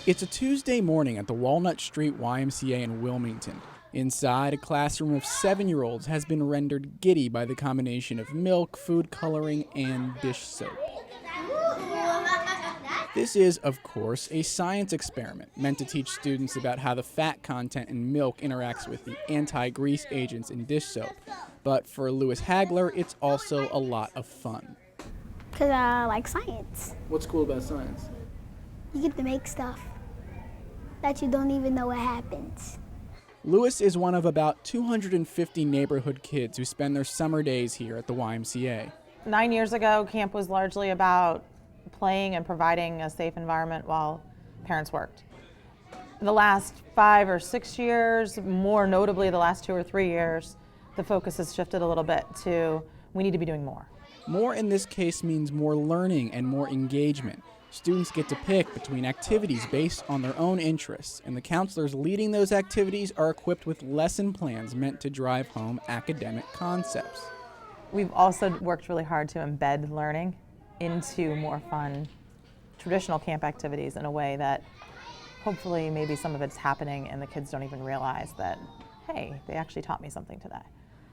It's a Tuesday morning at the Walnut Street YMCA in Wilmington. Inside, a classroom of 7-year-olds has been rendered giddy by the combination of milk, food coloring, and dish soap. This is, of course, a science experiment meant to teach students about how the fat content in milk interacts with the anti-grease agents in dish soap. But for Lewis Hagler, it's also a lot of fun. Because I like science. What's cool about science? You get to make stuff that you don't even know what happens. Lewis is one of about 250 neighborhood kids who spend their summer days here at the YMCA. 9 years ago, camp was largely about playing and providing a safe environment while parents worked. The last 5 or 6 years, more notably the last 2 or 3 years, the focus has shifted a little bit to we need to be doing more. More in this case means more learning and more engagement. Students get to pick between activities based on their own interests, and the counselors leading those activities are equipped with lesson plans meant to drive home academic concepts. We've also worked really hard to embed learning into more fun traditional camp activities in a way that hopefully maybe some of it's happening and the kids don't even realize that, hey, they actually taught me something today.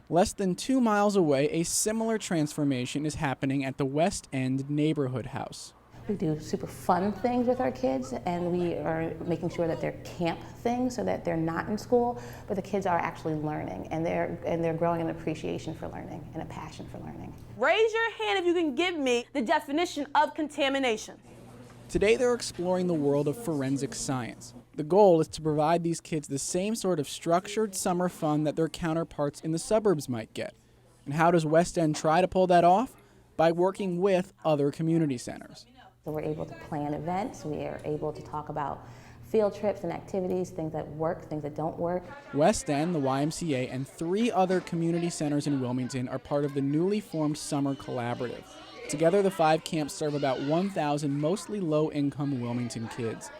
Less than 2 miles away, a similar transformation is happening at the West End Neighborhood House. We do super fun things with our kids, and we are making sure that they're camp things so that they're not in school, but the kids are actually learning, and they're growing an appreciation for learning and a passion for learning. Raise your hand if you can give me the definition of contamination. Today they're exploring the world of forensic science. The goal is to provide these kids the same sort of structured summer fun that their counterparts in the suburbs might get. And how does West End try to pull that off? By working with other community centers. So we're able to plan events, we are able to talk about field trips and activities, things that work, things that don't work. West End, the YMCA, and 3 other community centers in Wilmington are part of the newly formed Summer Collaborative. Together, the 5 camps serve about 1,000 mostly low-income Wilmington kids.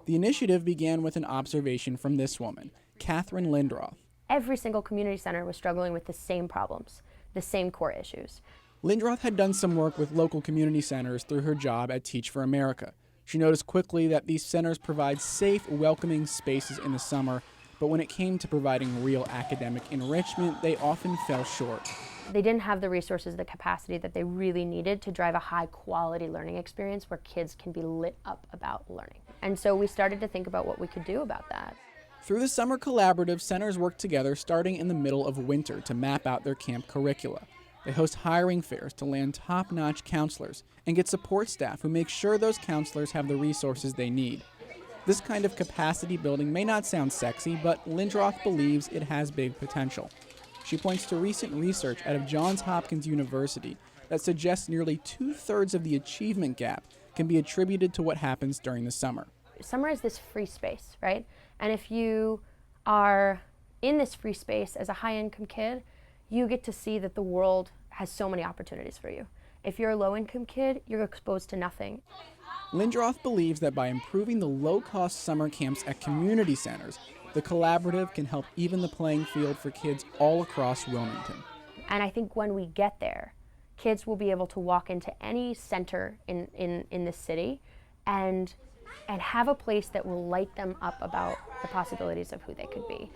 The initiative began with an observation from this woman, Catherine Lindroth. Every single community center was struggling with the same problems, the same core issues. Lindroth had done some work with local community centers through her job at Teach for America. She noticed quickly that these centers provide safe, welcoming spaces in the summer, but when it came to providing real academic enrichment, they often fell short. They didn't have the resources, the capacity that they really needed to drive a high-quality learning experience where kids can be lit up about learning. And so we started to think about what we could do about that. Through the Summer Collaborative, centers work together starting in the middle of winter to map out their camp curricula. They host hiring fairs to land top-notch counselors and get support staff who make sure those counselors have the resources they need. This kind of capacity building may not sound sexy, but Lindroth believes it has big potential. She points to recent research out of Johns Hopkins University that suggests nearly 2/3 of the achievement gap can be attributed to what happens during the summer. Summer is this free space, right? And if you are in this free space as a high-income kid, you get to see that the world has so many opportunities for you. If you're a low-income kid, you're exposed to nothing. Lindroth believes that by improving the low-cost summer camps at community centers, the collaborative can help even the playing field for kids all across Wilmington. And I think when we get there, kids will be able to walk into any center in this city and have a place that will light them up about the possibilities of who they could be.